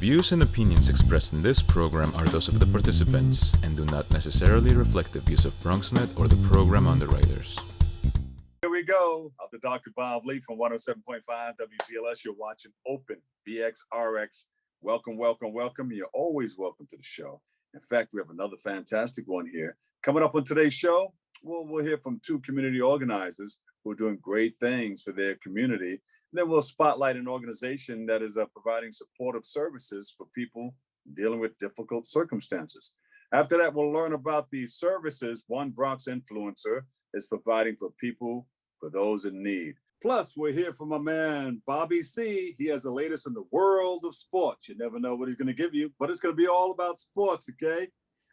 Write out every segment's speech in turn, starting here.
views and opinions expressed in this program are those of the participants and do not necessarily reflect the views of BronxNet or the program underwriters. Here we go. I'm the Dr. Bob Lee from 107.5 WGLS. You're watching Open BXRX. Welcome, welcome, welcome. You're always welcome to the show. In fact, we have another fantastic one here. Coming up on today's show, we'll hear from two community organizers who are doing great things for their community. And then we'll spotlight an organization that is providing supportive services for people dealing with difficult circumstances. After that, we'll learn about the services one Bronx influencer is providing for people, for those in need. Plus, we'll hear from my man, Bobby C. He has the latest in the world of sports. You never know what he's going to give you, but it's going to be all about sports, okay?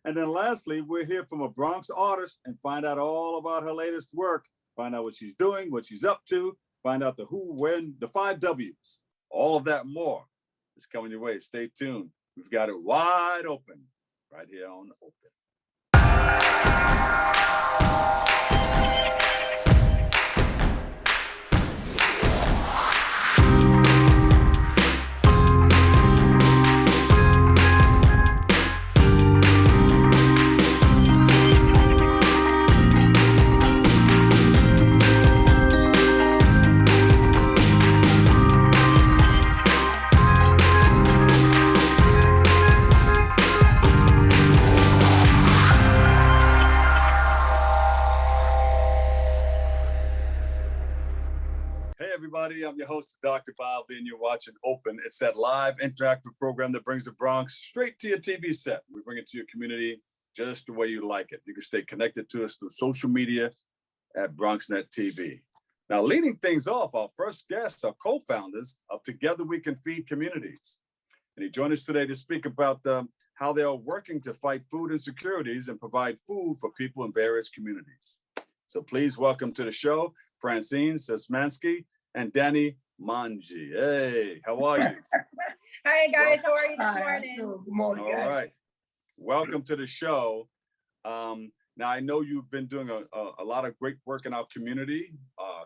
And then lastly, we'll hear from a Bronx artist and find out all about her latest work, find out what she's doing, what she's up to, find out the who, when, the 5 W's. All of that and more is coming your way. Stay tuned. We've got it wide open right here on Open. Everybody, I'm your host, Dr. Bob, and you're watching Open. It's that live interactive program that brings the Bronx straight to your TV set. We bring it to your community just the way you like it. You can stay connected to us through social media at BronxNet TV. Now, leading things off, our first guests are co-founders of Together We Can Feed Communities. And he joined us today to speak about how they are working to fight food insecurities and provide food for people in various communities. So please welcome to the show, Francine Szymanski and Danny Monge. Hey, how are you? Hi guys, how are you this morning? Good morning, guys. All right. Welcome to the show. Now I know you've been doing a lot of great work in our community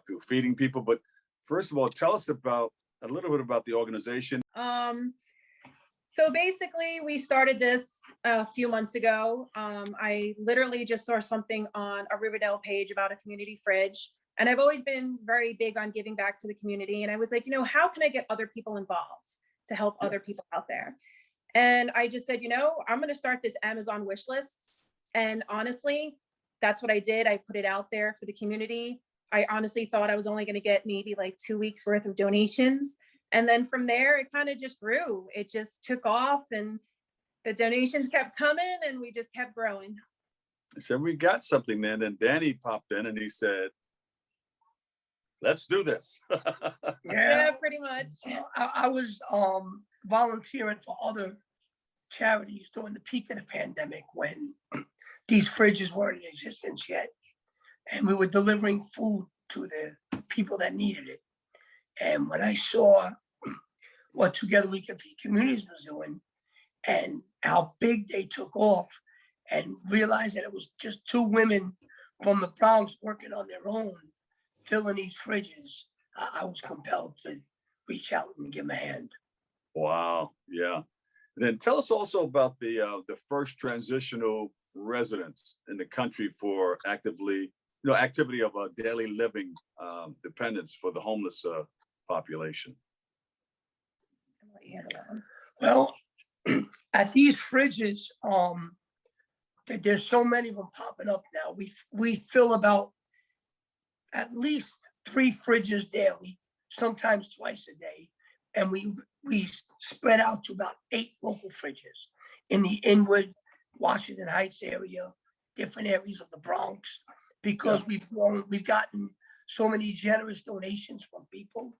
through feeding people, but first of all, tell us about a little bit about the organization. So basically we started this a few months ago. I literally just saw something on a Riverdale page about a community fridge. And I've always been very big on giving back to the community. And I was like, how can I get other people involved to help other people out there? And I just said, I'm going to start this Amazon wish list. And honestly, that's what I did. I put it out there for the community. I honestly thought I was only going to get maybe like 2 weeks worth of donations. And then from there, it kind of just grew. It just took off and the donations kept coming and we just kept growing. So we got something then. And Danny popped in and he said, let's do this. Yeah, pretty much. I was volunteering for other charities during the peak of the pandemic when these fridges weren't in existence yet. And we were delivering food to the people that needed it. And when I saw what Together We Can Feed Communities was doing and how big they took off and realized that it was just 2 women from the Bronx working on their own, filling these fridges, I was compelled to reach out and give them a hand. Wow, yeah. And then tell us also about the first transitional residents in the country for activity of daily living dependence for the homeless population. Well, at these fridges, there's so many of them popping up now. We fill about at least 3 fridges daily, sometimes twice a day. And we spread out to about 8 local fridges in the Inwood, Washington Heights area, different areas of the Bronx, because we've gotten so many generous donations from people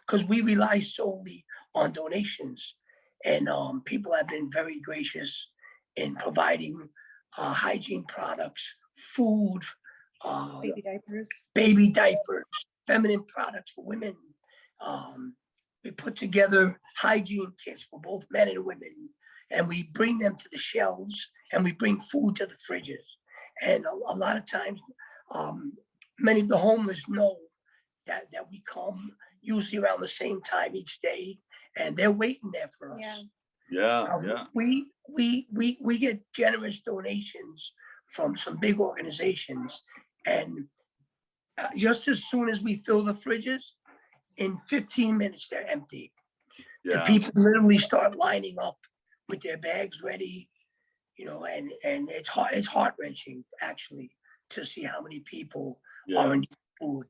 because we rely solely on donations. And people have been very gracious in providing hygiene products, food, baby diapers, feminine products for women. We put together hygiene kits for both men and women, and we bring them to the shelves and we bring food to the fridges. And a lot of times, many of the homeless know that we come usually around the same time each day, and they're waiting there for us. Yeah. Yeah, yeah. We get generous donations from some big organizations, and just as soon as we fill the fridges, in 15 minutes they're empty. The Yeah. people literally start lining up with their bags ready, you know, and it's heart-wrenching actually to see how many people are in need of food.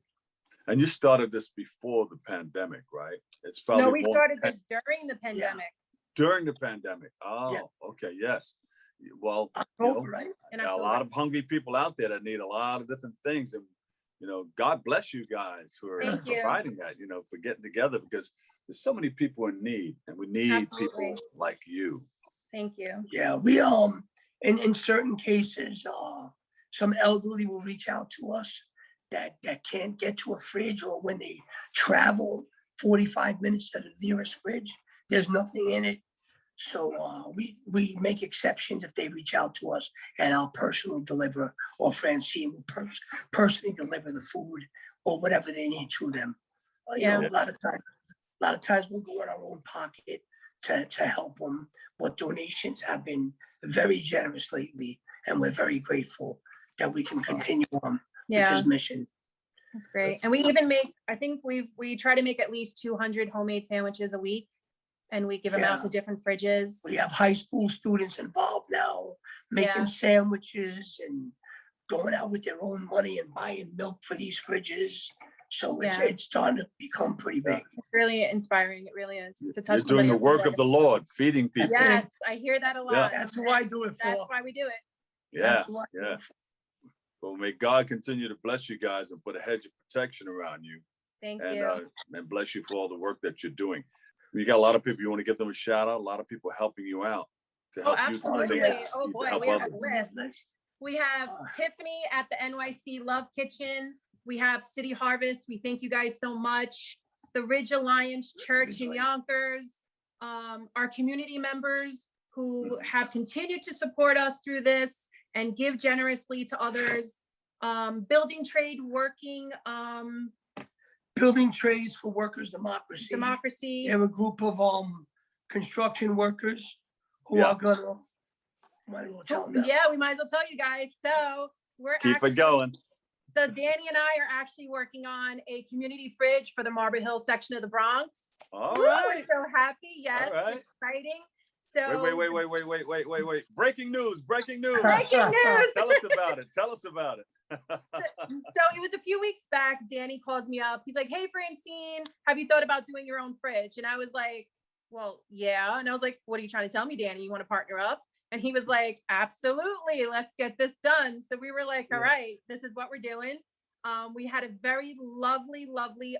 And you started this before the pandemic, right? It's probably No, we more started than this during the pandemic. during the pandemic. Oh, Yeah. okay, yes. Well, October, right? In a lot October. of hungry people out there that need a lot of different things, and God bless you guys for Thank you. providing that. For getting together, because there's so many people in need, and we need Absolutely. people like you. Thank you. Yeah, we in certain cases, some elderly will reach out to us that can't get to a fridge, or when they travel 45 minutes to the nearest fridge, there's nothing in it. So we make exceptions if they reach out to us, and I'll personally deliver, or Francine will personally deliver the food or whatever they need to them. You know, a lot of times we'll go in our own pocket to help them. But donations have been very generous lately, and we're very grateful that we can continue on with this mission. That's great. And we even make, I think we try to make at least 200 homemade sandwiches a week, and we give them out to different fridges. We have high school students involved now, making sandwiches and going out with their own money and buying milk for these fridges. So it's starting to become pretty big. It's really inspiring. It really is. To touch You're doing the work of the Lord, feeding people. Yes, I hear that a lot. That's who I do it for. That's why we do it. Yeah. Well, may God continue to bless you guys and put a hedge of protection around you. Thank you. And bless you for all the work that you're doing. You got a lot of people, you want to give them a shout out, a lot of people helping you out to help you. Oh boy, we have a list. We have Tiffany at the NYC Love Kitchen. We have City Harvest. We thank you guys so much. The Ridge Alliance Church in Yonkers, our community members who have continued to support us through this and give generously to others. Building Trade Working. Building Trades for Workers Democracy. They have a group of construction workers who are gonna, might as well tell them. Yeah, we might as well tell you guys. So we're keep it going. So Danny and I are actually working on a community fridge for the Marble Hill section of the Bronx. All right. We're so happy. Yes, right. It's exciting. So Wait. Breaking news. Breaking news. Tell us about it. So it was a few weeks back, Danny calls me up. He's like, hey, Francine, have you thought about doing your own fridge? And I was like, well, yeah. And I was like, what are you trying to tell me, Danny? You want to partner up? And he was like, absolutely, let's get this done. So we were like, all right, this is what we're doing. We had a very lovely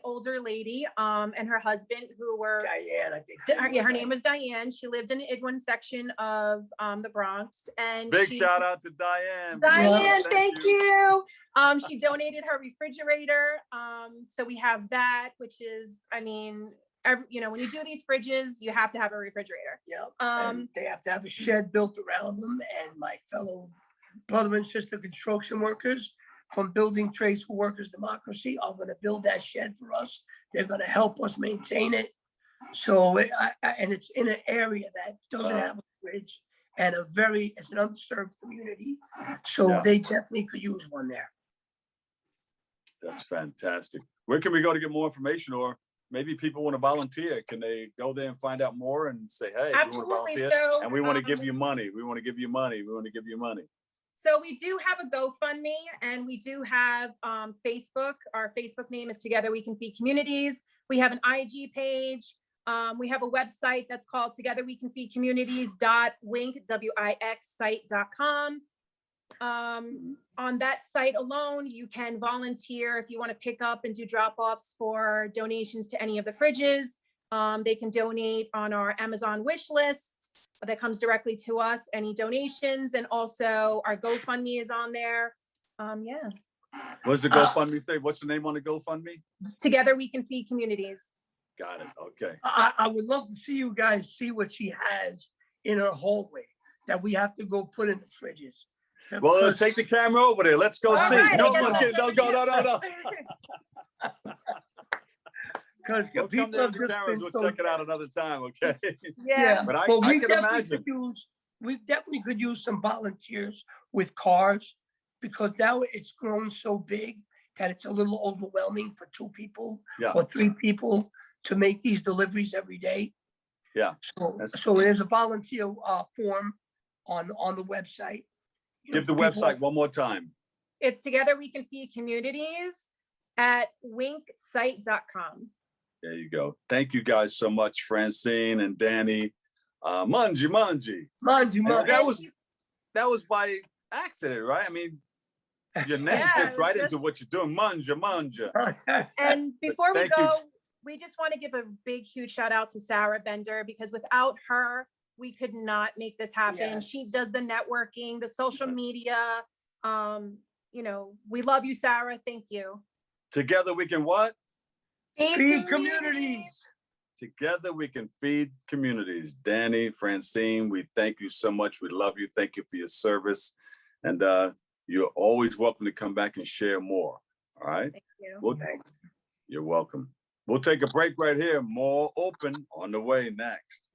older lady and her husband who were Diane, I think. Her name was Diane. She lived in the Idwin section of the Bronx. And big shout out to Diane. Diane, thank you. She donated her refrigerator. So we have that, which is, I mean, when you do these fridges, you have to have a refrigerator. Yeah. And they have to have a shed built around them. And my fellow brother and sister construction workers from Building Trades for Workers Democracy are going to build that shed for us. They're going to help us maintain it. So, and it's in an area that doesn't have a fridge, and it's an unserved community. So they definitely could use one there. That's fantastic. Where can we go to get more information, or maybe people want to volunteer? Can they go there and find out more and say, hey, absolutely. We want to volunteer, so, and we want to give you money. We want to give you money. So we do have a GoFundMe, and we do have Facebook. Our Facebook name is Together We Can Feed Communities. We have an IG page. We have a website that's called togetherwecанfeedcommunities.wink, W-I-X site.com. On that site alone, you can volunteer if you want to pick up and do drop-offs for donations to any of the fridges. They can donate on our Amazon wish list that comes directly to us, any donations, and also our GoFundMe is on there. What's the GoFundMe say? What's the name on the GoFundMe? Together We Can Feed Communities. Got it. Okay. I would love to see you guys see what she has in her hallway that we have to go put in the fridges. Well, take the camera over there. Let's go see. Right, No. because We'll come people there have with the just cameras. been We'll so check it out another time, okay? Yeah. But I we can definitely imagine. we definitely could use some volunteers with cars, because now it's grown so big that it's a little overwhelming for 2 people Yeah, or 3 people to make these deliveries every day. yeah. So, That's- so there's a volunteer form on the website. You know, Give the people- website one more time. It's Together We Can Feed Communities at winksite.com. There you go. Thank you guys so much, Francine and Danny. Monge. Mind you, And And that was by accident, right? I mean, your name Yeah, fits it was right just- into what you're doing. Monge. And before we Thank you. go, we just want to give a big, huge shout out to Sarah Bender, because without her, we could not make this happen. Yeah. She does the networking, the social media. You know, we love you, Sarah. Thank you. Together we can what? Feed communities. Together we can feed communities. Danny, Francine, we thank you so much. We love you. Thank you for your service. And you're always welcome to come back and share more. All right. Thank you. Well, you're welcome. We'll take a break right here. More open on the way next.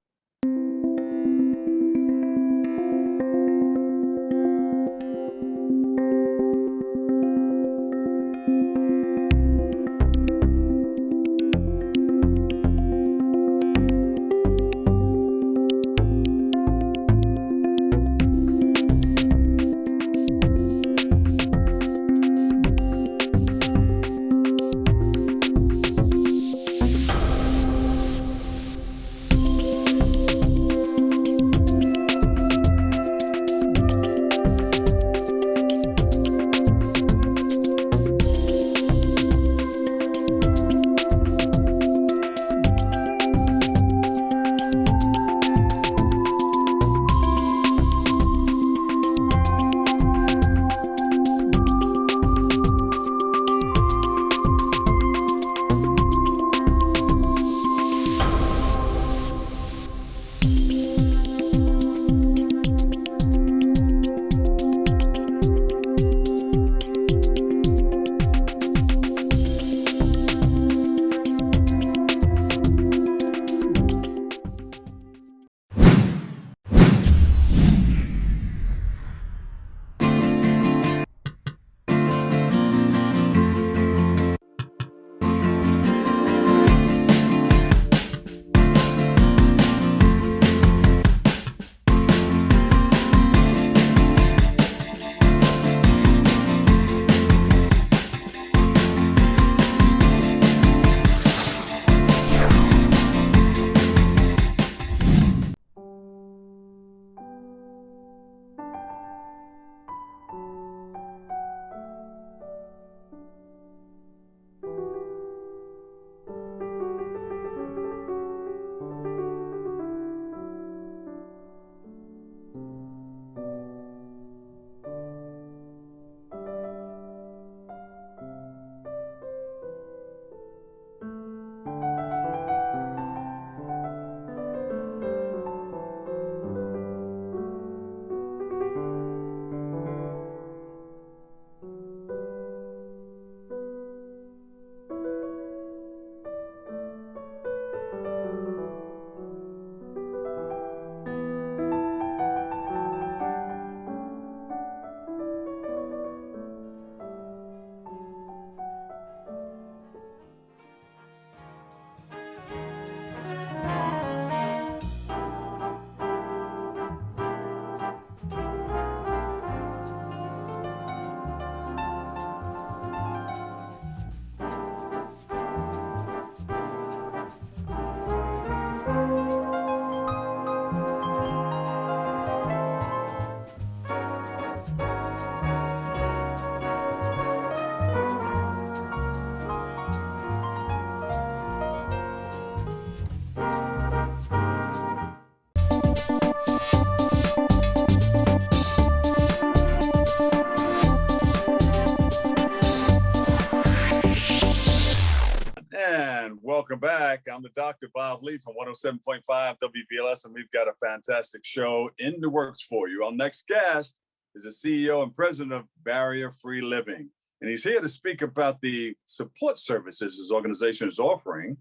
Welcome back. I'm the Dr. Bob Lee from 107.5 WBLS, and we've got a fantastic show in the works for you. Our next guest is the CEO and president of Barrier Free Living, and he's here to speak about the support services his organization is offering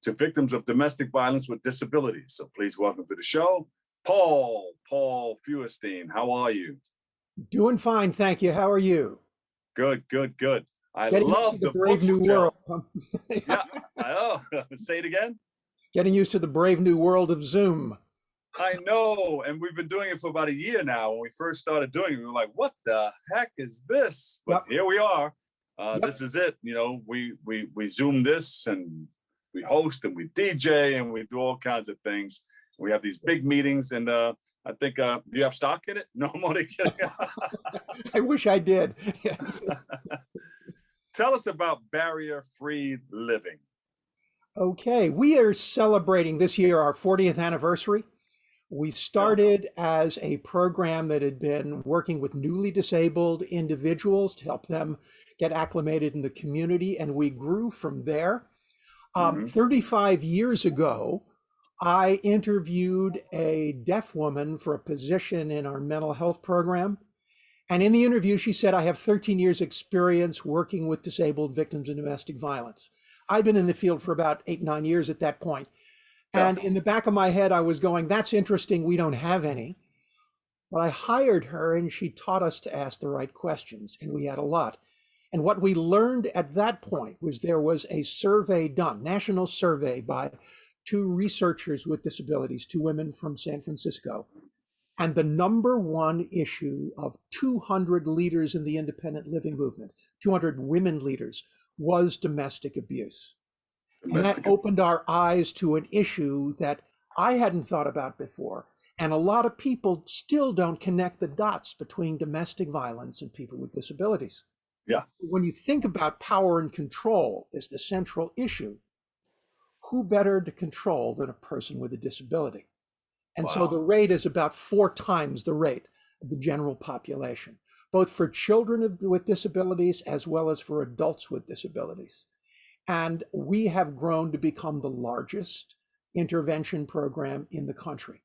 to victims of domestic violence with disabilities. So please welcome to the show, Paul Feuerstein. How are you? Doing fine, thank you. How are you? Good. I Getting used to love the the brave books, new Joe. world. Yeah, I know. Say it again. Getting used to the brave new world of Zoom. I know, and we've been doing it for about a year now. When we first started doing it, we were like, "What the heck is this?" But here we are. This is it. You know, we Zoom this, and we host, and we DJ, and we do all kinds of things. We have these big meetings, and I think do you have stock in it? No, I'm only kidding. I wish I did. Yes. Tell us about barrier-free living. Okay, we are celebrating this year our 40th anniversary. We started as a program that had been working with newly disabled individuals to help them get acclimated in the community, and we grew from there. 35 years ago, I interviewed a deaf woman for a position in our mental health program. And in the interview, she said, I have 13 years experience working with disabled victims of domestic violence. I'd been in the field for about 8-9 years at that point. And in the back of my head, I was going, that's interesting. We don't have any. But I hired her and she taught us to ask the right questions. And we had a lot. And what we learned at that point was there was a survey done, national survey by 2 researchers with disabilities, 2 women from San Francisco. And the number one issue of 200 leaders in the independent living movement, 200 women leaders, was domestic abuse. And that opened our eyes to an issue that I hadn't thought about before. And a lot of people still don't connect the dots between domestic violence and people with disabilities. Yeah. When you think about power and control as the central issue, who better to control than a person with a disability? And so the rate is about 4 times the rate of the general population, both for children with disabilities as well as for adults with disabilities. And we have grown to become the largest intervention program in the country,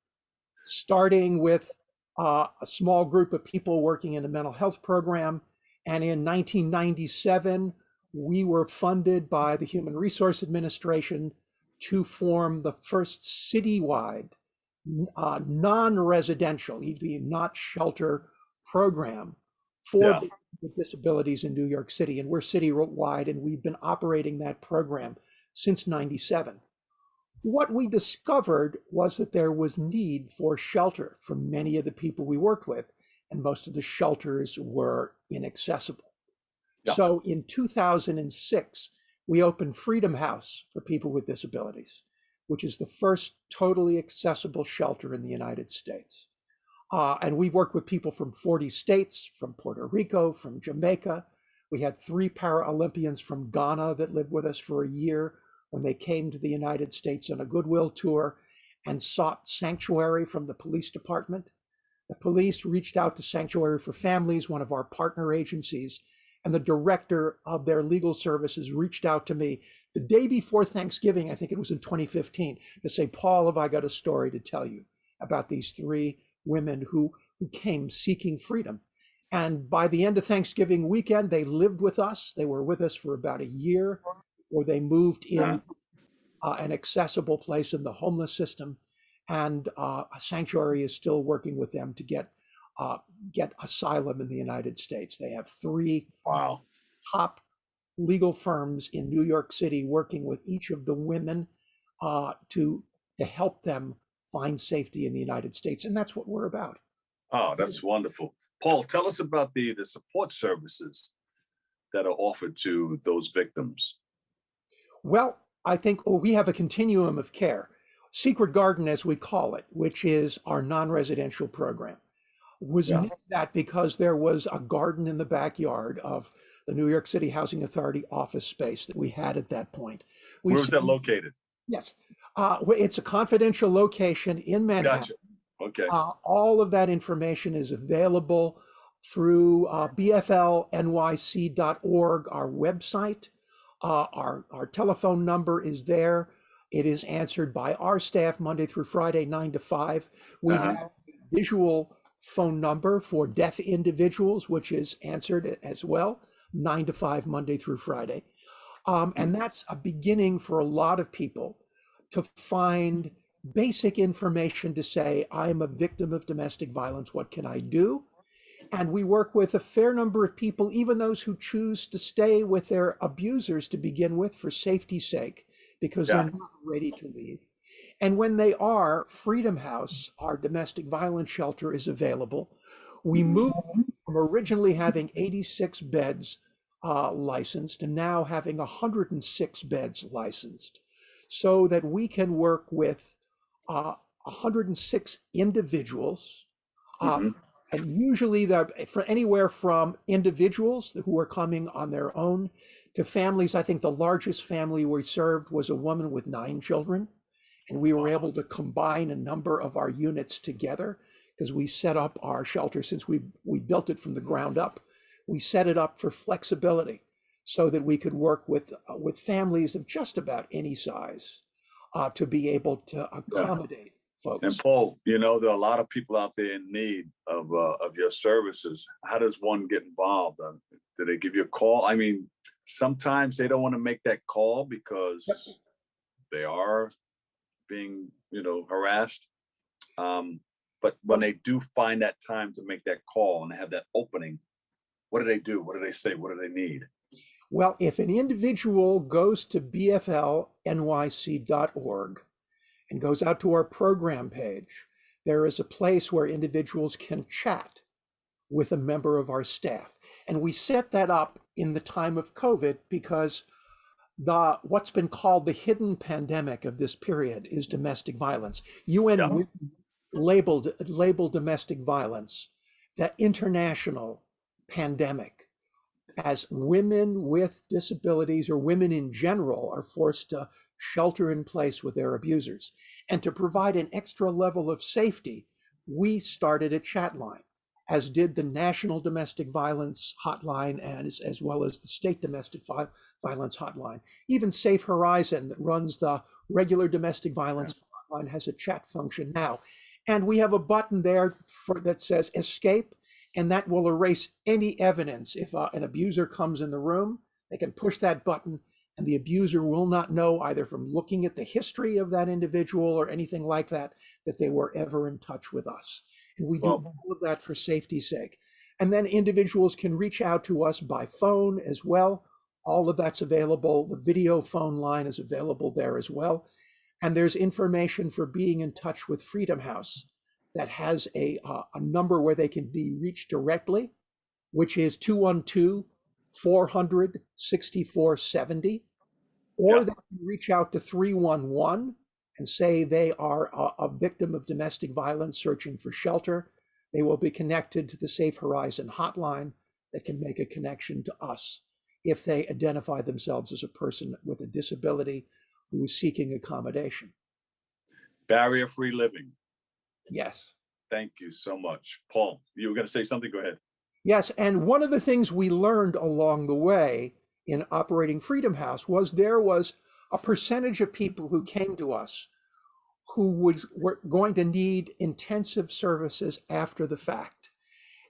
starting with a small group of people working in a mental health program. And in 1997, we were funded by the Human Resource Administration to form the first citywide non-residential, not shelter program for people with disabilities in New York City. And we're citywide, and we've been operating that program since '97. What we discovered was that there was need for shelter for many of the people we worked with, and most of the shelters were inaccessible. So in 2006, we opened Freedom House for people with disabilities, which is the first totally accessible shelter in the United States. And we've worked with people from 40 states, from Puerto Rico, from Jamaica. We had 3 Paralympians from Ghana that lived with us for a year when they came to the United States on a goodwill tour and sought sanctuary from the police department. The police reached out to Sanctuary for Families, one of our partner agencies, and the director of their legal services reached out to me the day before Thanksgiving, I think it was in 2015, to say, Paul, have I got a story to tell you about these 3 women who came seeking freedom. And by the end of Thanksgiving weekend, they lived with us. They were with us for about a year, or they moved in an accessible place in the homeless system. And Sanctuary is still working with them to get asylum in the United States. They have 3 top legal firms in New York City working with each of the women to help them find safety in the United States. And that's what we're about. Oh, that's wonderful. Paul, tell us about the support services that are offered to those victims. Well, I think we have a continuum of care. Secret Garden, as we call it, which is our non-residential program, was named that because there was a garden in the backyard of the New York City Housing Authority office space that we had at that point. Where was that located? Yes. It's a confidential location in Manhattan. Gotcha. Okay. All of that information is available through bflnyc.org, our website. Our telephone number is there. It is answered by our staff Monday through Friday, 9 to 5. We have a visual phone number for deaf individuals, which is answered as well, 9 to 5, Monday through Friday. And that's a beginning for a lot of people to find basic information to say, I'm a victim of domestic violence, what can I do? And we work with a fair number of people, even those who choose to stay with their abusers to begin with for safety's sake, because they're not ready to leave. And when they are, Freedom House, our domestic violence shelter, is available. We moved from originally having 86 beds licensed to now having 106 beds licensed, so that we can work with 106 individuals. And usually they're for anywhere from individuals who are coming on their own to families. I think the largest family we served was a woman with 9 children. And we were able to combine a number of our units together because we set up our shelter, since we built it from the ground up. We set it up for flexibility so that we could work with families of just about any size to be able to accommodate folks. And Paul, you know, there are a lot of people out there in need of your services. How does one get involved? Do they give you a call? I mean, sometimes they don't want to make that call because they are being, harassed. But when they do find that time to make that call and have that opening, what do they do? What do they say? What do they need? Well, if an individual goes to bflnyc.org and goes out to our program page, there is a place where individuals can chat with a member of our staff. And we set that up in the time of COVID because what's been called the hidden pandemic of this period is domestic violence. UN labeled domestic violence that international pandemic, as women with disabilities or women in general are forced to shelter in place with their abusers. And to provide an extra level of safety, we started a chat line, as did the National Domestic Violence Hotline and as well as the State Domestic Violence Hotline. Even Safe Horizon, that runs the regular domestic violence hotline, has a chat function now. And we have a button there that says escape, and that will erase any evidence. If an abuser comes in the room, they can push that button and the abuser will not know, either from looking at the history of that individual or anything like that, that they were ever in touch with us. And we do all of that for safety's sake. And then individuals can reach out to us by phone as well. All of that's available. The video phone line is available there as well. And there's information for being in touch with Freedom House that has a number where they can be reached directly, which is 212-400-6470. Or they can reach out to 311 and say they are a victim of domestic violence searching for shelter. They will be connected to the Safe Horizon hotline that can make a connection to us if they identify themselves as a person with a disability who is seeking accommodation. Barrier-free living. Yes. Thank you so much. Paul, you were going to say something? Go ahead. Yes, and one of the things we learned along the way in operating Freedom House was there was a percentage of people who came to us who were going to need intensive services after the fact.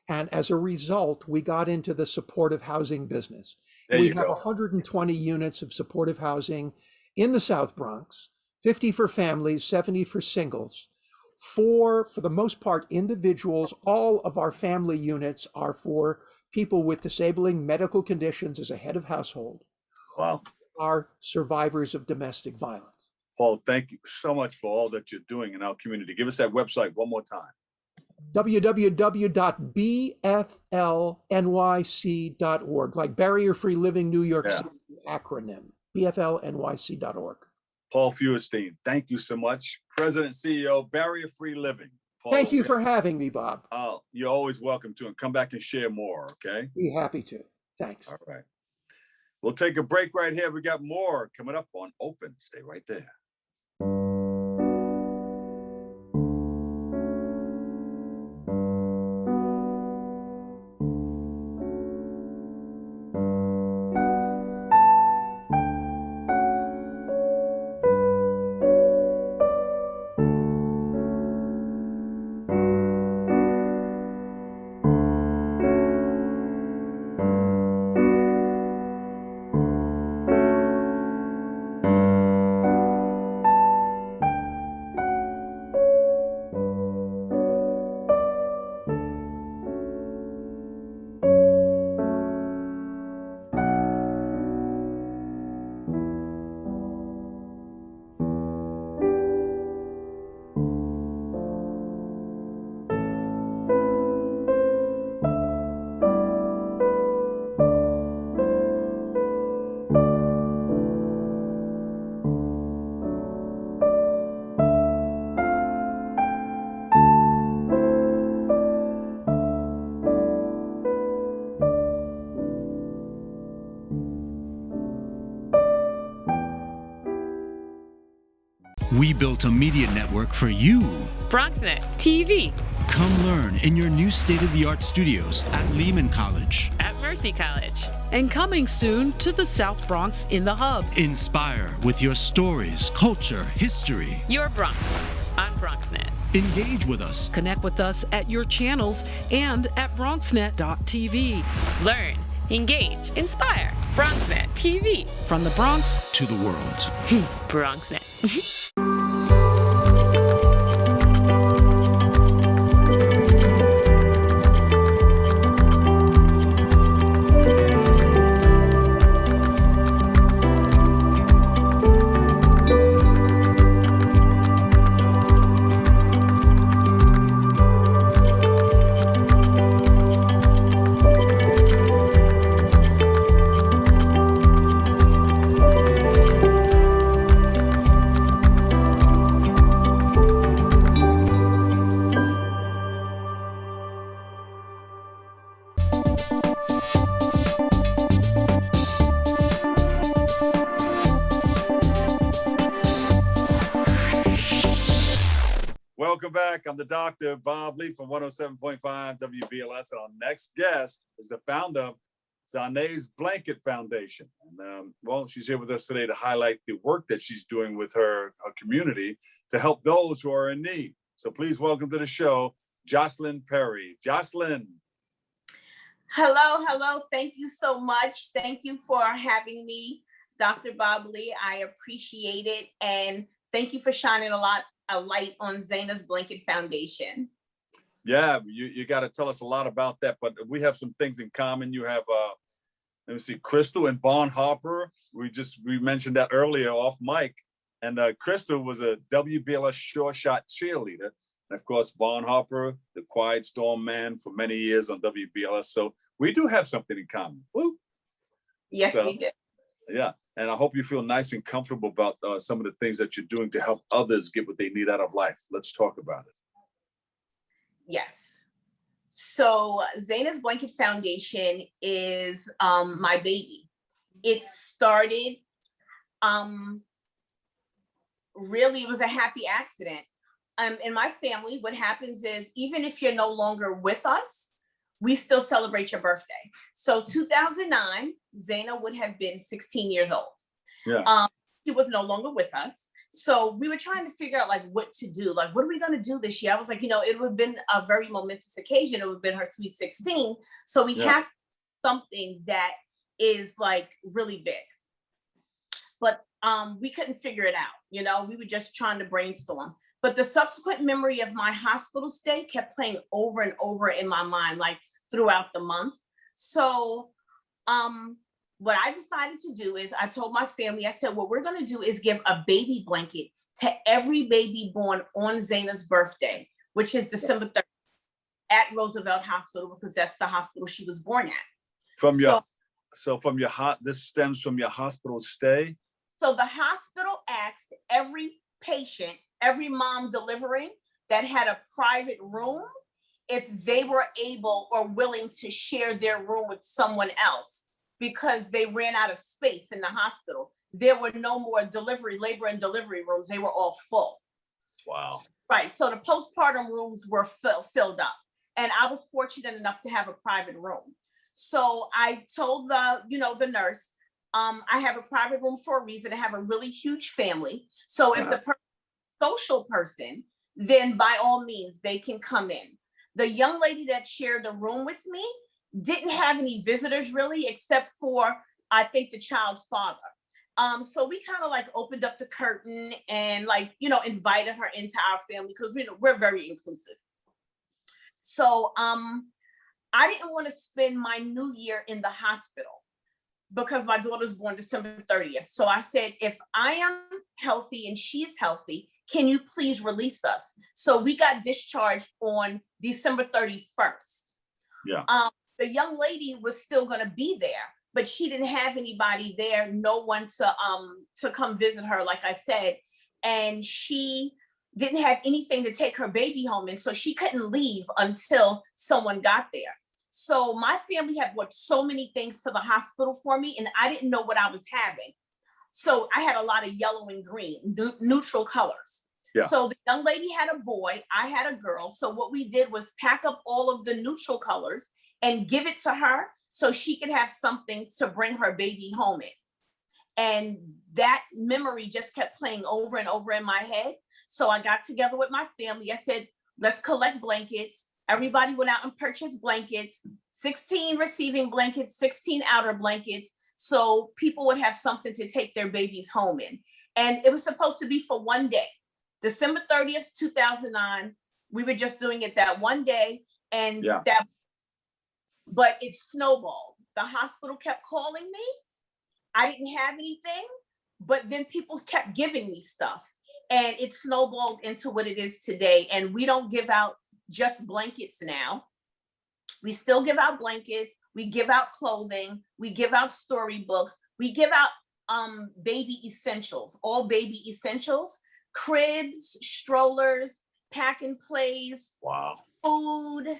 And as a result, we got into the supportive housing business. We have 120 units of supportive housing in the South Bronx, 50 for families, 70 for singles. For the most part, individuals. All of our family units are for people with disabling medical conditions as a head of household. Wow. Are survivors of domestic violence. Paul, thank you so much for all that you're doing in our community. Give us that website one more time. www.bflnyc.org, like Barrier Free Living New York City acronym, bflnyc.org. Paul Feuerstein, thank you so much. President, CEO, Barrier Free Living. Paul, thank you for having me, Bob. You're always welcome to, and come back and share more, okay? Be happy to. Thanks. All right. We'll take a break right here. We got more coming up on Open. Stay right there. We built a media network for you. BronxNet TV. Come learn in your new state-of-the-art studios at Lehman College. At Mercy College. And coming soon to the South Bronx in the Hub. Inspire with your stories, culture, history. Your Bronx on BronxNet. Engage with us. Connect with us at your channels and at bronxnet.tv. Learn, engage, inspire. BronxNet TV. From the Bronx to the world. BronxNet. Welcome back. I'm the Dr. Bob Lee from 107.5 WBLS. And our next guest is the founder of Zaenah's Blanket Foundation. And well, she's here with us today to highlight the work that she's doing with her community to help those who are in need. So please welcome to the show, Joshlyn Perry. Joshlyn. Hello. Thank you so much. Thank you for having me, Dr. Bob Lee. I appreciate it. And thank you for shining a light on Zaenah's Blanket Foundation. Yeah, you got to tell us a lot about that, but we have some things in common. You have, let me see, Crystal and Vaughn Harper. We mentioned that earlier off mic. And Crystal was a WBLS Sure Shot cheerleader. And of course, Vaughn Harper, the Quiet Storm man for many years on WBLS. So we do have something in common. Woo. Yes, we do. Yeah. And I hope you feel nice and comfortable about some of the things that you're doing to help others get what they need out of life. Let's talk about it. Yes. So Zaenah's Blanket Foundation is my baby. It started, really, it was a happy accident. In my family, what happens is even if you're no longer with us, we still celebrate your birthday. So 2009, Zaenah would have been 16 years old. Yeah. She was no longer with us. So we were trying to figure out like what to do. Like, what are we going to do this year? I was like, it would have been a very momentous occasion. It would have been her sweet 16. So we have something that is like really big. But we couldn't figure it out. We were just trying to brainstorm. But the subsequent memory of my hospital stay kept playing over and over in my mind, like throughout the month. So what I decided to do is I told my family, I said, what we're going to do is give a baby blanket to every baby born on Zaenah's birthday, which is December 3rd at Roosevelt Hospital, because that's the hospital she was born at. This stems from your hospital stay? So the hospital asked every patient, every mom delivering that had a private room, if they were able or willing to share their room with someone else, because they ran out of space in the hospital. There were no more labor and delivery rooms. They were all full. Wow. Right. So the postpartum rooms were filled up. And I was fortunate enough to have a private room. So I told the nurse, I have a private room for a reason. I have a really huge family. So if the social person, then by all means, they can come in. The young lady that shared the room with me didn't have any visitors really, except for, I think, the child's father. So we kind of like opened up the curtain and invited her into our family because we're very inclusive. So I didn't want to spend my new year in the hospital because my daughter was born December 30th. So I said, if I am healthy and she's healthy, can you please release us? So we got discharged on December 31st. Yeah. The young lady was still going to be there, but she didn't have anybody there, no one to come visit her, like I said. And she didn't have anything to take her baby home in, so she couldn't leave until someone got there. So my family had brought so many things to the hospital for me, and I didn't know what I was having. So I had a lot of yellow and green, neutral colors. Yeah. So the young lady had a boy, I had a girl. So what we did was pack up all of the neutral colors and give it to her so she could have something to bring her baby home in. And that memory just kept playing over and over in my head. So I got together with my family. I said, let's collect blankets. Everybody went out and purchased blankets, 16 receiving blankets, 16 outer blankets. So people would have something to take their babies home in. And it was supposed to be for one day, December 30th, 2009. We were just doing it that one day. And but it snowballed. The hospital kept calling me. I didn't have anything, but then people kept giving me stuff, and it snowballed into what it is today. And we don't give out just blankets now. We still give out blankets. We give out clothing. We give out storybooks. We give out baby essentials, all baby essentials, cribs, strollers, pack and plays, food,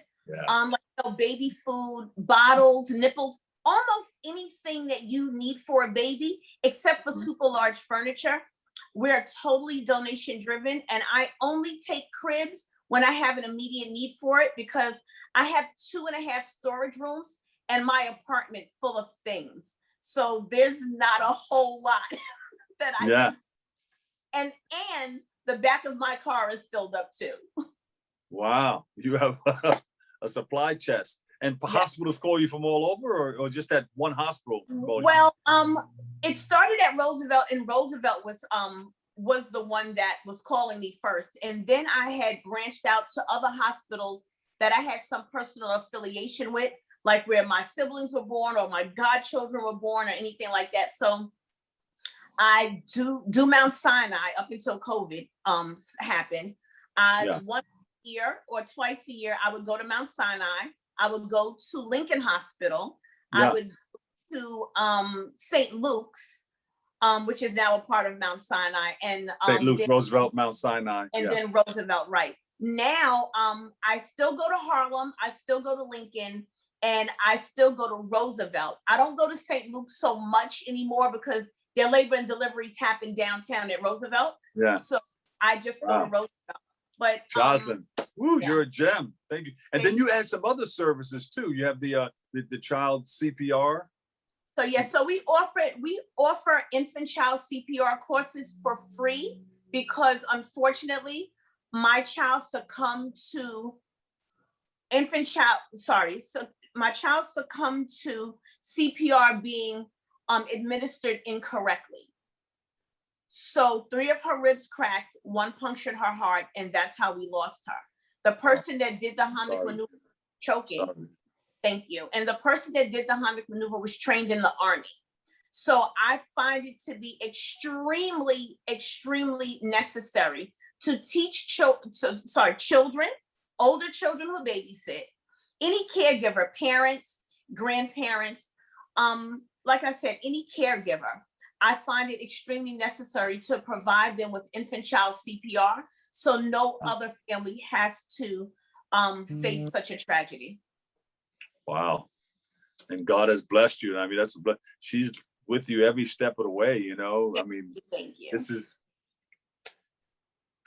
baby food, bottles, nipples, almost anything that you need for a baby, except for super large furniture. We're totally donation driven, and I only take cribs when I have an immediate need for it, because I have 2.5 storage rooms and my apartment full of things. So there's not a whole lot that I can. And the back of my car is filled up too. Wow, you have a supply chest. And hospitals call you from all over, or just that one hospital? Well, it started at Roosevelt, and Roosevelt was the one that was calling me first. And then I had branched out to other hospitals that I had some personal affiliation with, like where my siblings were born or my godchildren were born or anything like that. So I do Mount Sinai up until COVID happened. Once a year or twice a year, I would go to Mount Sinai. I would go to Lincoln Hospital. I would go to St. Luke's, which is now a part of Mount Sinai, and St. Luke's, Roosevelt, Mount Sinai, and then Roosevelt. Right now, I still go to Harlem. I still go to Lincoln, and I still go to Roosevelt. I don't go to St. Luke's so much anymore because their labor and deliveries happen downtown at Roosevelt. So I just go to Roosevelt. But Joshlyn, you're a gem. Thank you. And then you add some other services too. You have the child CPR. So we offer infant child CPR courses for free, because unfortunately my child succumbed to CPR being administered incorrectly. So 3 of her ribs cracked, 1 punctured her heart, and that's how we lost her. The person that did the Heimlich maneuver choking. Thank you. And the person that did the Heimlich maneuver was trained in the Army. So I find it to be extremely, extremely necessary to teach children, older children who babysit, any caregiver, parents, grandparents, like I said, any caregiver. I find it extremely necessary to provide them with infant child CPR so no other family has to face such a tragedy. Wow. And God has blessed you. I mean, that's she's with you every step of the way, you know. I mean, thank you. This is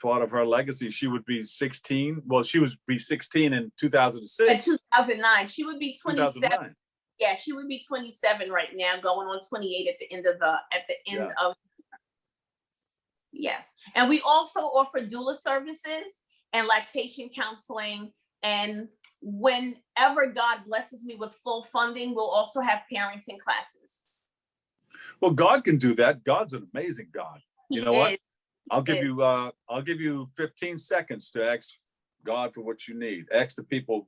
part of her legacy. She would be 16. Well, she would be 16 in 2006. In 2009. She would be 27. 2009. Yeah, she would be 27 right now, going on 28 at the end of Yes. And we also offer doula services and lactation counseling. And whenever God blesses me with full funding, we'll also have parenting classes. Well, God can do that. God's an amazing God. You know what? I'll give you 15 seconds to ask God for what you need. Ask the people.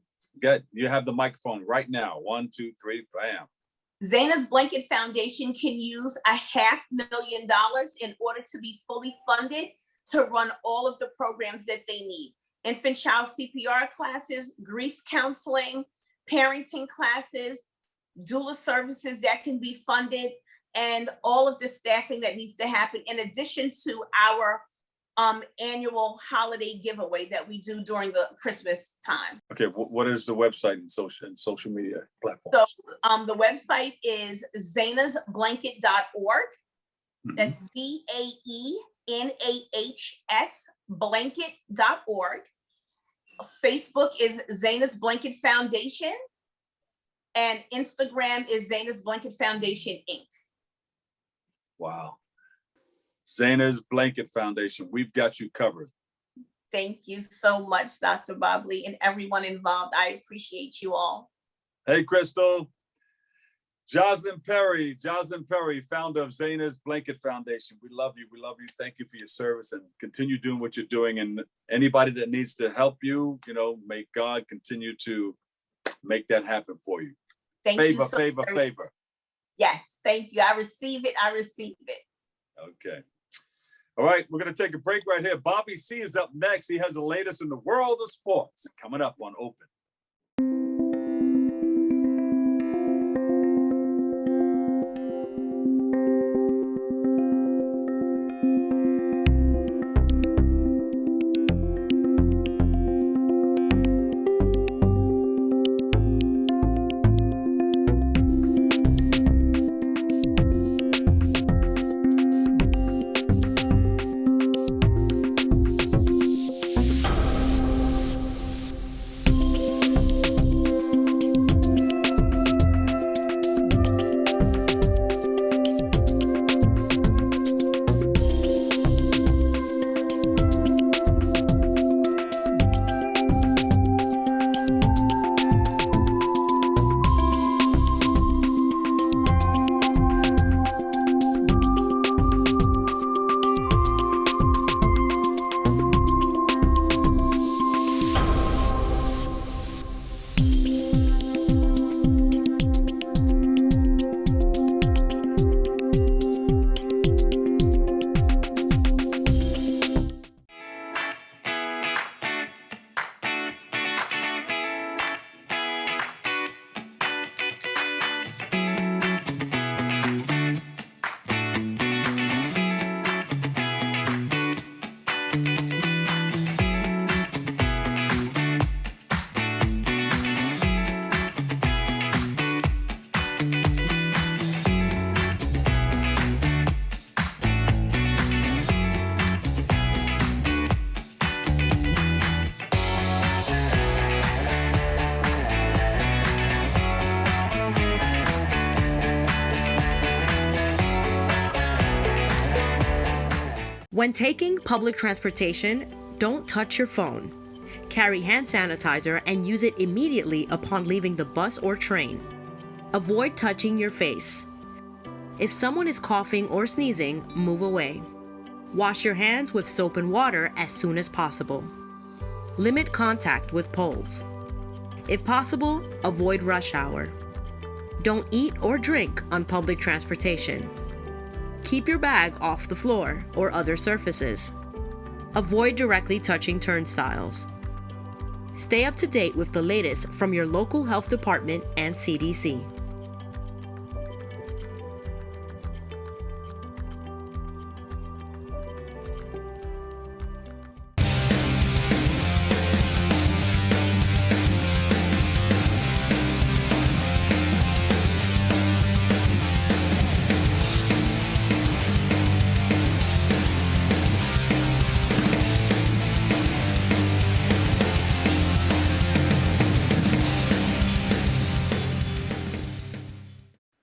You have the microphone right now. 1, 2, 3, bam. Zaenah's Blanket Foundation can use $500,000 in order to be fully funded to run all of the programs that they need. Infant child CPR classes, grief counseling, parenting classes, doula services that can be funded, and all of the staffing that needs to happen, in addition to our annual holiday giveaway that we do during the Christmas time. Okay, what is the website and social media platforms? So the website is zaenahsblanket.org. That's ZAENAHS blanket.org. Facebook is Zaenah's Blanket Foundation, and Instagram is Zaenah's Blanket Foundation, Inc. Wow. Zaenah's Blanket Foundation. We've got you covered. Thank you so much, Dr. Bobley, and everyone involved. I appreciate you all. Hey, Crystal. Joshlyn Perry, founder of Zaenah's Blanket Foundation. We love you. We love you. Thank you for your service and continue doing what you're doing. And anybody that needs to help you, may God continue to make that happen for you. Thank you. Favor. Yes, thank you. I receive it. Okay. All right, we're going to take a break right here. Bobby C is up next. He has the latest in the world of sports coming up on Open. When taking public transportation, don't touch your phone. Carry hand sanitizer and use it immediately upon leaving the bus or train. Avoid touching your face. If someone is coughing or sneezing, move away. Wash your hands with soap and water as soon as possible. Limit contact with poles. If possible, avoid rush hour. Don't eat or drink on public transportation. Keep your bag off the floor or other surfaces. Avoid directly touching turnstiles. Stay up to date with the latest from your local health department and CDC.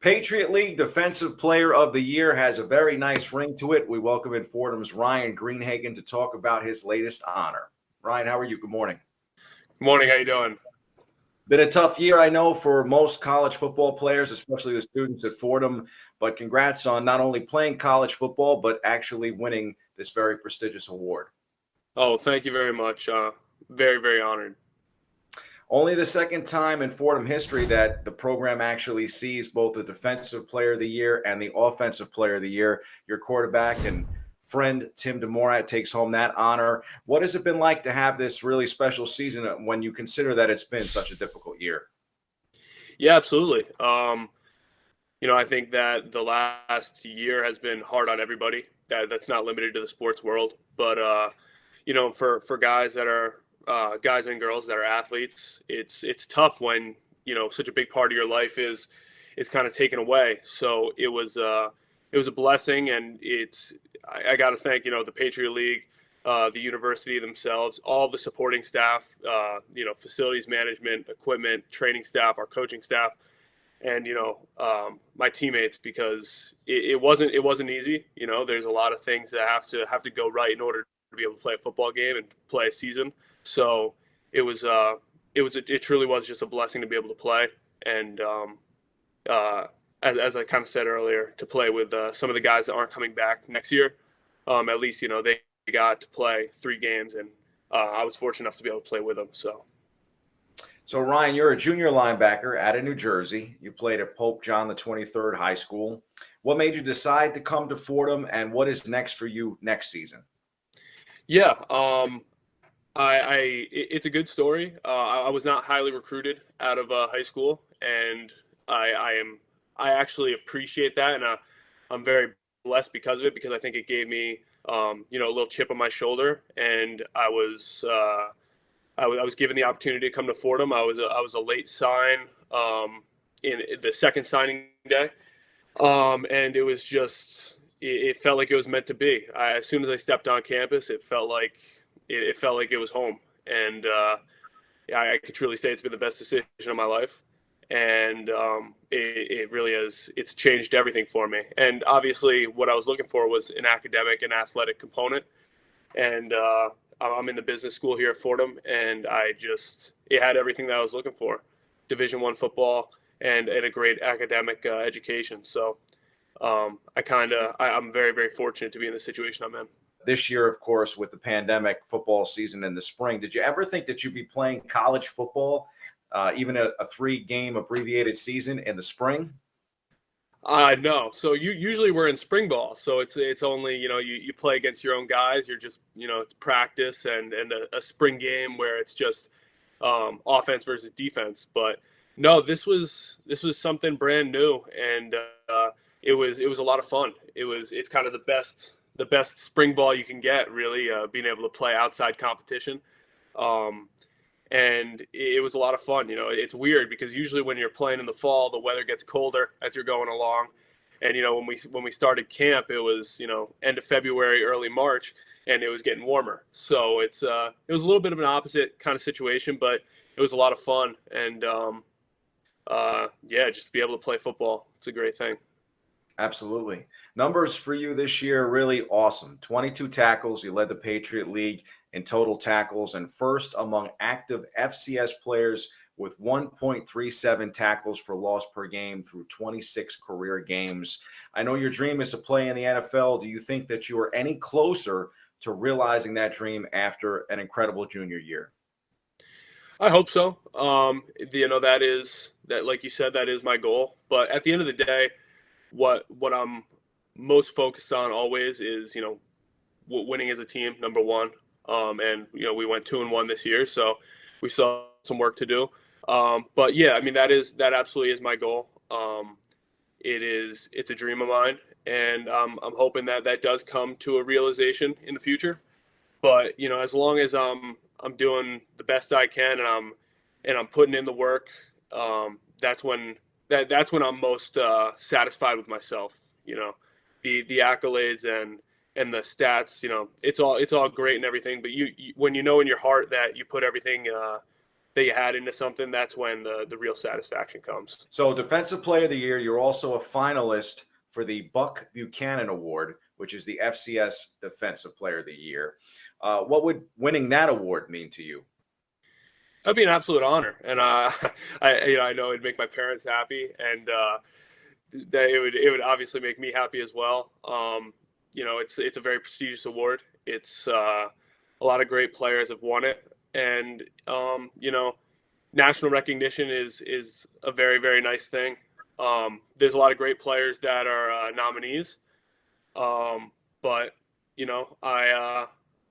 Patriot League Defensive Player of the Year has a very nice ring to it. We welcome in Fordham's Ryan Greenhagen to talk about his latest honor. Ryan, how are you? Good morning. Good morning. How you doing? Been a tough year, I know, for most college football players, especially the students at Fordham. But congrats on not only playing college football, but actually winning this very prestigious award. Oh, thank you very much. Very, very honored. Only the second time in Fordham history that the program actually sees both the Defensive Player of the Year and the Offensive Player of the Year. Your quarterback and friend, Tim DeMorat, takes home that honor. What has it been like to have this really special season when you consider that it's been such a difficult year? Yeah, absolutely. I think that the last year has been hard on everybody. That's not limited to the sports world. But, for guys that are guys and girls that are athletes, it's tough when such a big part of your life is kind of taken away. So it was a blessing, and I got to thank, the Patriot League, the university themselves, all the supporting staff, facilities management, equipment, training staff, our coaching staff, and my teammates, because it wasn't easy. There's a lot of things that have to go right in order to be able to play a football game and play a season. So it truly was just a blessing to be able to play, and as I kind of said earlier, to play with some of the guys that aren't coming back next year. At least they got to play 3 games, and I was fortunate enough to be able to play with them. So Ryan, you're a junior linebacker out of New Jersey. You played at Pope John the 23rd High School. What made you decide to come to Fordham, and what is next for you next season? Yeah, it's a good story. I was not highly recruited out of high school, and I actually appreciate that, and I'm very blessed because of it, because I think it gave me a little chip on my shoulder, and I was given the opportunity to come to Fordham. I was a late sign in the second signing day, and it was just it felt like it was meant to be. As soon as I stepped on campus, it felt like it was home, and I could truly say it's been the best decision of my life, and it really is. It's changed everything for me. And obviously, what I was looking for was an academic and athletic component, and I'm in the business school here at Fordham, and it had everything that I was looking for: Division I football and a great academic education. So I'm very, very fortunate to be in the situation I'm in. This year, of course, with the pandemic, football season in the spring, did you ever think that you'd be playing college football, even a 3-game abbreviated season in the spring? No. So usually we're in spring ball. So it's only, you play against your own guys. You're just, it's practice and a spring game where it's just offense versus defense. But no, this was something brand new, and it was a lot of fun. It's kind of the best spring ball you can get, really, being able to play outside competition. And it was a lot of fun. It's weird because usually when you're playing in the fall, the weather gets colder as you're going along. And, when we started camp, it was, end of February, early March, and it was getting warmer. So it was a little bit of an opposite kind of situation, but it was a lot of fun. And, just to be able to play football, it's a great thing. Absolutely. Numbers for you this year, really awesome. 22 tackles. You led the Patriot League in total tackles, and first among active FCS players with 1.37 tackles for loss per game through 26 career games. I know your dream is to play in the NFL. Do you think that you are any closer to realizing that dream after an incredible junior year? I hope so. That like you said, that is my goal. But at the end of the day, what I'm most focused on always is, winning as a team, number one. And we went 2-1 this year, so we still have some work to do. But yeah, that absolutely is my goal. It's a dream of mine, and I'm hoping that does come to a realization in the future. But as long as I'm doing the best I can, and I'm putting in the work, that's when I'm most satisfied with myself. The accolades and the stats, it's all great and everything, but you when you know in your heart that you put everything that you had into something, that's when the real satisfaction comes. So Defensive Player of the Year, you're also a finalist for the Buck Buchanan Award, which is the FCS Defensive Player of the Year. What would winning that award mean to you? That'd be an absolute honor, and I know it'd make my parents happy, and that it would obviously make me happy as well. It's a very prestigious award. It's a lot of great players have won it, and national recognition is a very, very nice thing. There's a lot of great players that are nominees, but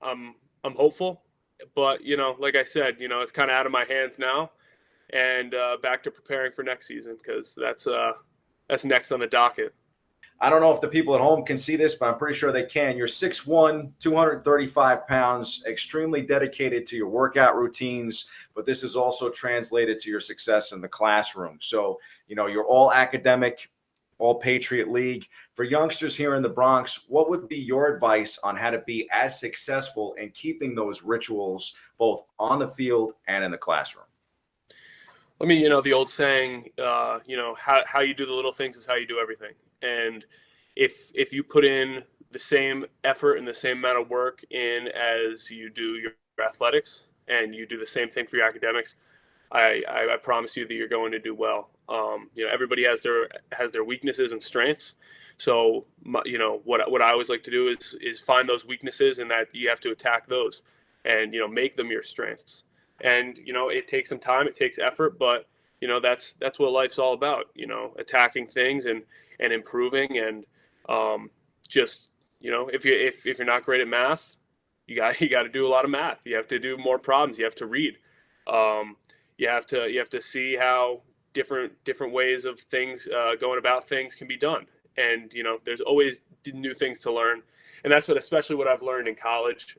I'm hopeful. But like I said, it's kind of out of my hands now, and back to preparing for next season, because that's next on the docket. I don't know if the people at home can see this, but I'm pretty sure they can. You're 6'1", 235 pounds, extremely dedicated to your workout routines, but this is also translated to your success in the classroom. So, you're all academic, All Patriot League. For youngsters here in the Bronx, what would be your advice on how to be as successful in keeping those rituals both on the field and in the classroom? I mean, you know, the old saying, you know, how you do the little things is how you do everything. And if you put in the same effort and the same amount of work in as you do your athletics, and you do the same thing for your academics, I promise you that you're going to do well. You know, everybody has their weaknesses and strengths. So, you know, what I always like to do is find those weaknesses, and that you have to attack those, and, you know, make them your strengths. And, you know, it takes some time, it takes effort, but, you know, that's what life's all about. You know, attacking things and improving, and just, you know, if you're not great at math, you got to do a lot of math. You have to do more problems. You have to read. You have to see how different ways of things going about things can be done. And, you know, there's always new things to learn, and that's especially what I've learned in college.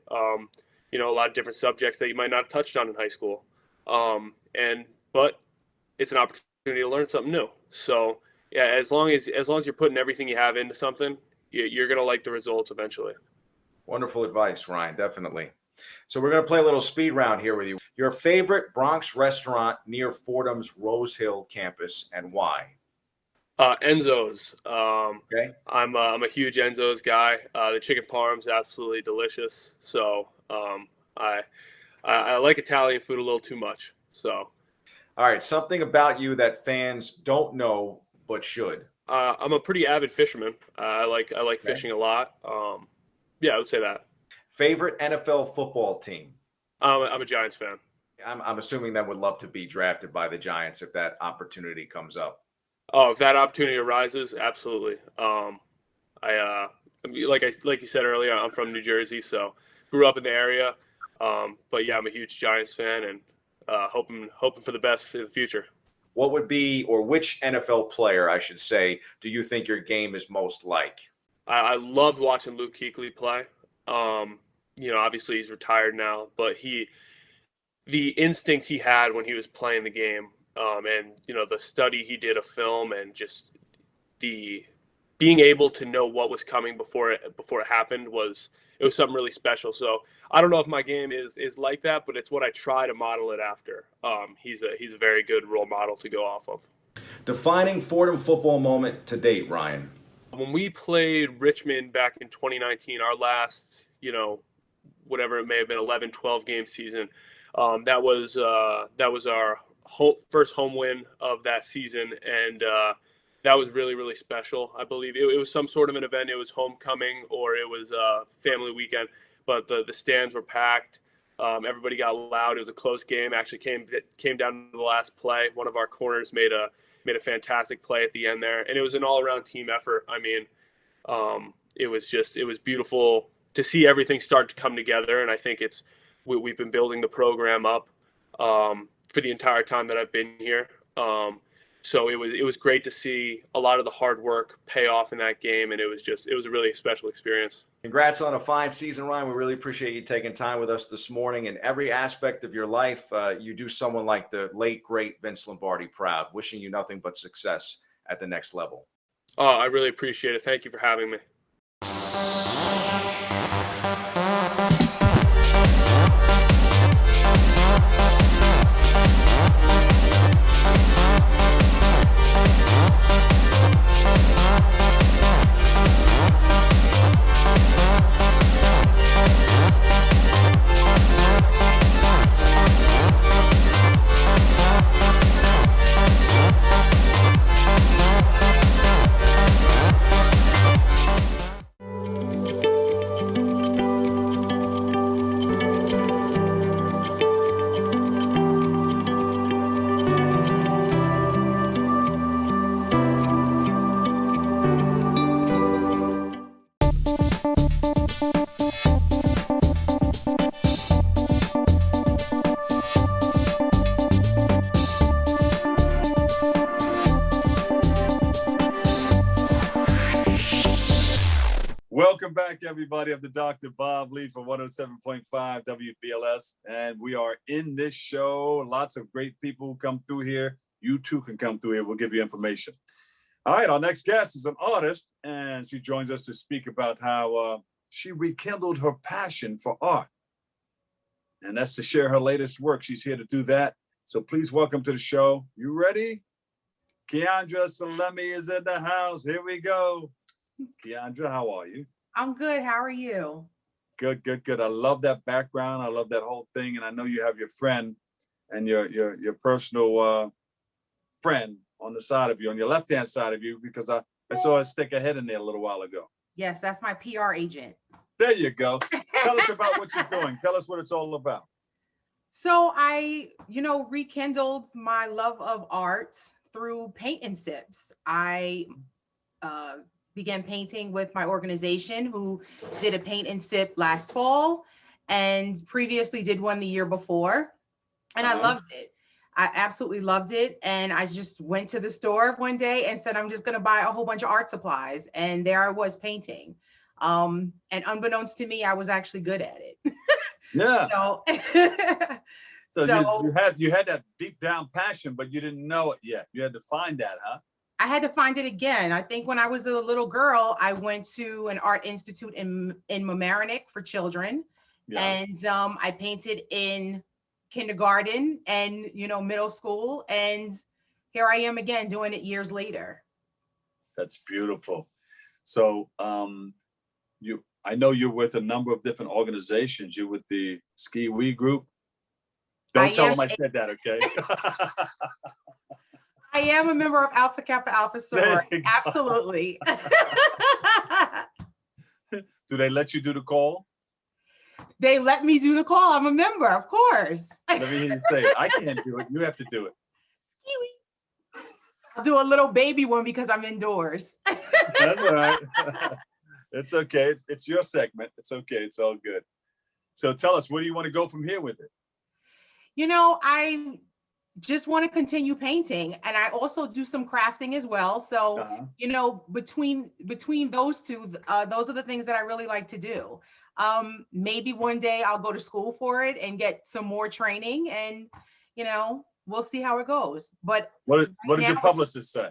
You know, a lot of different subjects that you might not have touched on in high school, but it's an opportunity to learn something new. So yeah, as long as you're putting everything you have into something, you're gonna like the results eventually. Wonderful advice, Ryan. Definitely. So we're going to play a little speed round here with you. Your favorite Bronx restaurant near Fordham's Rose Hill campus, and why? Enzo's. Okay. I'm a huge Enzo's guy. The chicken parm's absolutely delicious. So I like Italian food a little too much. So. All right. Something about you that fans don't know but should. I'm a pretty avid fisherman. I like fishing a lot. Yeah, I would say that. Favorite NFL football team? I'm a Giants fan. I'm assuming that would love to be drafted by the Giants if that opportunity comes up. Oh, if that opportunity arises, absolutely. Like you said earlier, I'm from New Jersey, so grew up in the area. But yeah, I'm a huge Giants fan, and hoping for the best for the future. What would be, or which NFL player, I should say, do you think your game is most like? I loved watching Luke Kuechly play. You know, obviously he's retired now, but the instinct he had when he was playing the game, and, you know, the study he did of film, and just the being able to know what was coming before it happened, it was something really special. So I don't know if my game is like that, but it's what I try to model it after. He's a very good role model to go off of. Defining Fordham football moment to date, Ryan. When we played Richmond back in 2019, our last, you know, whatever it may have been, 11, 12 game season, that was our first home win of that season, and that was really, really special. I believe it was some sort of an event. It was homecoming, or it was a family weekend, but the stands were packed. Everybody got loud. It was a close game. Actually came down to the last play. One of our corners made a fantastic play at the end there, and it was an all-around team effort. I mean, it was beautiful to see everything start to come together, and I think we've been building the program up for the entire time that I've been here. So it was great to see a lot of the hard work pay off in that game, and it was a really special experience. Congrats on a fine season, Ryan. We really appreciate you taking time with us this morning. In every aspect of your life, you do someone like the late, great Vince Lombardi proud. Wishing you nothing but success at the next level. Oh, I really appreciate it. Thank you for having me. Welcome back, everybody. I'm the Dr. Bob Lee from 107.5 WBLS, and we are in this show. Lots of great people come through here. You too can come through here. We'll give you information. All right, our next guest is an artist, and she joins us to speak about how she rekindled her passion for art. And that's to share her latest work. She's here to do that. So please welcome to the show. You ready? Keandra Sellami is in the house. Here we go. Keandra, how are you? I'm good. How are you? Good, good, good. I love that background. I love that whole thing. And I know you have your friend and your personal friend on the side of you, on your left-hand side of you, because I saw her stick her head in there a little while ago. Yes, that's my PR agent. There you go. Tell us about what you're doing. Tell us what it's all about. So I, rekindled my love of art through paint and sips. I began painting with my organization, who did a paint and sip last fall and previously did one the year before. And I loved it. I absolutely loved it. And I just went to the store one day and said, I'm just going to buy a whole bunch of art supplies. And there I was painting. And unbeknownst to me, I was actually good at it. Yeah. So you had that deep down passion, but you didn't know it yet. You had to find that, huh? I had to find it again. I think when I was a little girl, I went to an art institute in Mamaroneck for children. Yeah. And I painted in kindergarten and, middle school. And here I am again doing it years later. That's beautiful. So I know you're with a number of different organizations. You're with the Ski Wee group. Don't tell them I said that, okay? I am a member of Alpha Kappa Alpha Sorority. Absolutely. Do they let you do the call? They let me do the call. I'm a member, of course. Let me hear you say it. I can't do it. You have to do it. I'll do a little baby one because I'm indoors. That's all right. It's okay. It's your segment. It's okay. It's all good. So tell us, where do you want to go from here with it? I just want to continue painting, and I also do some crafting as well. So, between those two, those are the things that I really like to do. Maybe one day I'll go to school for it and get some more training, and, we'll see how it goes. But what does your publicist say?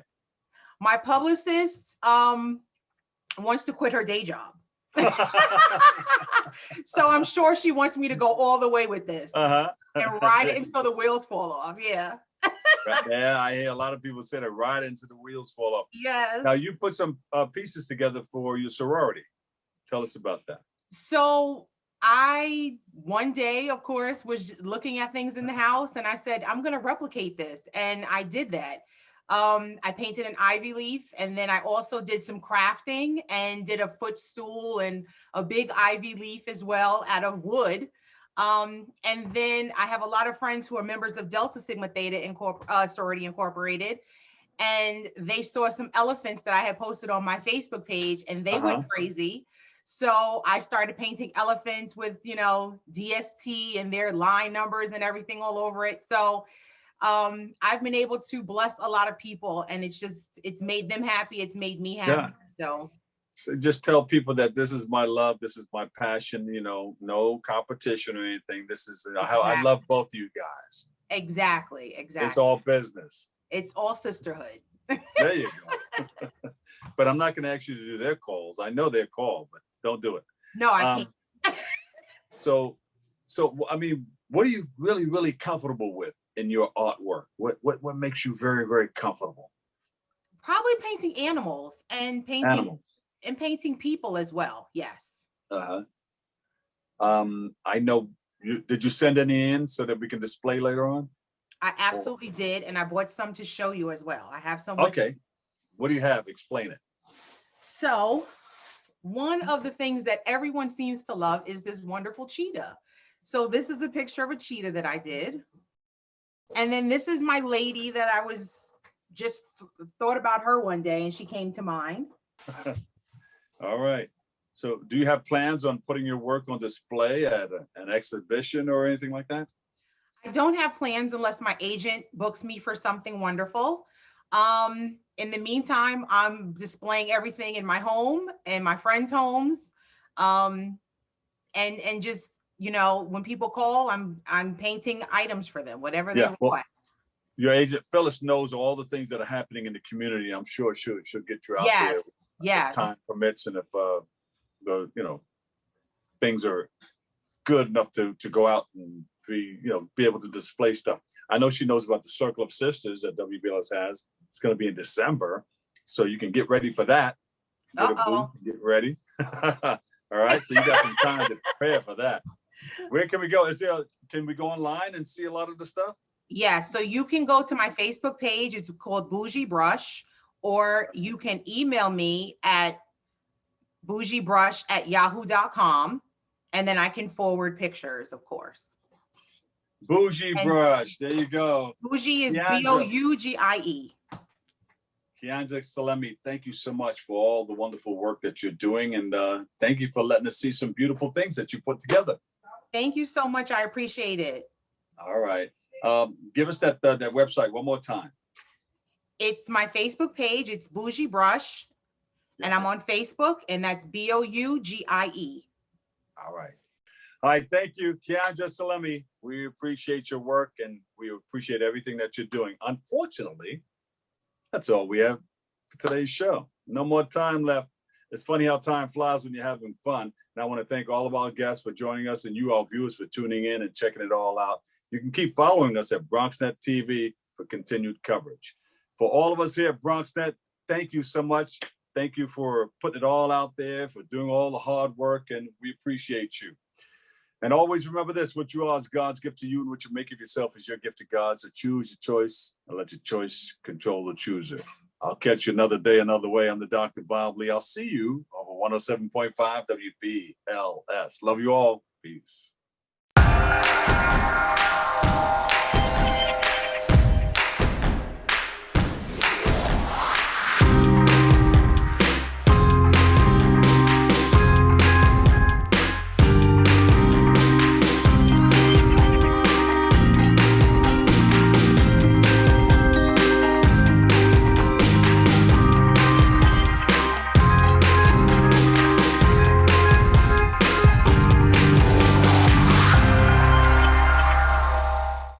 My publicist wants to quit her day job. So I'm sure she wants me to go all the way with this and ride it until the wheels fall off. Yeah. Yeah, I hear a lot of people say that, ride it until the wheels fall off. Yes. Now you put some pieces together for your sorority. Tell us about that. So I, one day, of course, was looking at things in the house and I said, I'm going to replicate this. And I did that. I painted an ivy leaf, and then I also did some crafting and did a footstool and a big ivy leaf as well out of wood. And then I have a lot of friends who are members of Delta Sigma Theta Sorority Incorporated, and they saw some elephants that I had posted on my Facebook page, and they went crazy. So I started painting elephants with, DST and their line numbers and everything all over it. So I've been able to bless a lot of people, and it's made them happy. It's made me happy. Yeah. So just tell people that this is my love. This is my passion, no competition or anything. This is how I love both you guys. Exactly. It's all business. It's all sisterhood. There you go. But I'm not going to ask you to do their calls. I know their call, but don't do it. No, I can't. So I mean, what are you really, really comfortable with in your artwork? What makes you very, very comfortable? Probably painting animals and painting people as well. Yes. I know. Did you send any in so that we can display later on? I absolutely did, and I bought some to show you as well. I have some. Okay. What do you have? Explain it. So, one of the things that everyone seems to love is this wonderful cheetah. So this is a picture of a cheetah that I did. And then this is my lady that I was just thought about her one day, and she came to mind. All right. So do you have plans on putting your work on display at an exhibition or anything like that? I don't have plans unless my agent books me for something wonderful. In the meantime, I'm displaying everything in my home and my friends' homes. And just, when people call, I'm painting items for them, whatever they request. your agent Phyllis knows all the things that are happening in the community. I'm sure she'll get you out there. Yes. If time permits, and if the things are good enough to go out and be able to display stuff. I know she knows about the Circle of Sisters that WBLS has. It's going to be in December, so you can get ready for that. Get a booth, get ready. All right, so you got some time to prepare for that. Where can we go? Can we go online and see a lot of the stuff? Yeah, so you can go to my Facebook page. It's called Bougie Brush, or you can email me at bougiebrush@yahoo.com, and then I can forward pictures, of course. Bougie Brush, there you go. Bougie is Bougie. Keandra Sellami, thank you so much for all the wonderful work that you're doing, and thank you for letting us see some beautiful things that you put together. Thank you so much. I appreciate it. All right. Give us that website one more time. It's my Facebook page. It's Bougie Brush, and I'm on Facebook, and that's BOUGIE. All right. All right. Thank you, Keandra Sellami. We appreciate your work, and we appreciate everything that you're doing. Unfortunately, that's all we have for today's show. No more time left. It's funny how time flies when you're having fun. And I want to thank all of our guests for joining us, and you all viewers for tuning in and checking it all out. You can keep following us at BronxNet TV for continued coverage. For all of us here at BronxNet, thank you so much. Thank you for putting it all out there, for doing all the hard work, and we appreciate you. And always remember this: what you are is God's gift to you, and what you make of yourself is your gift to God. So choose your choice and let your choice control the chooser. I'll catch you another day, another way. I'm the Dr. Bob Lee. I'll see you over 107.5 WBLS. Love you all. Peace.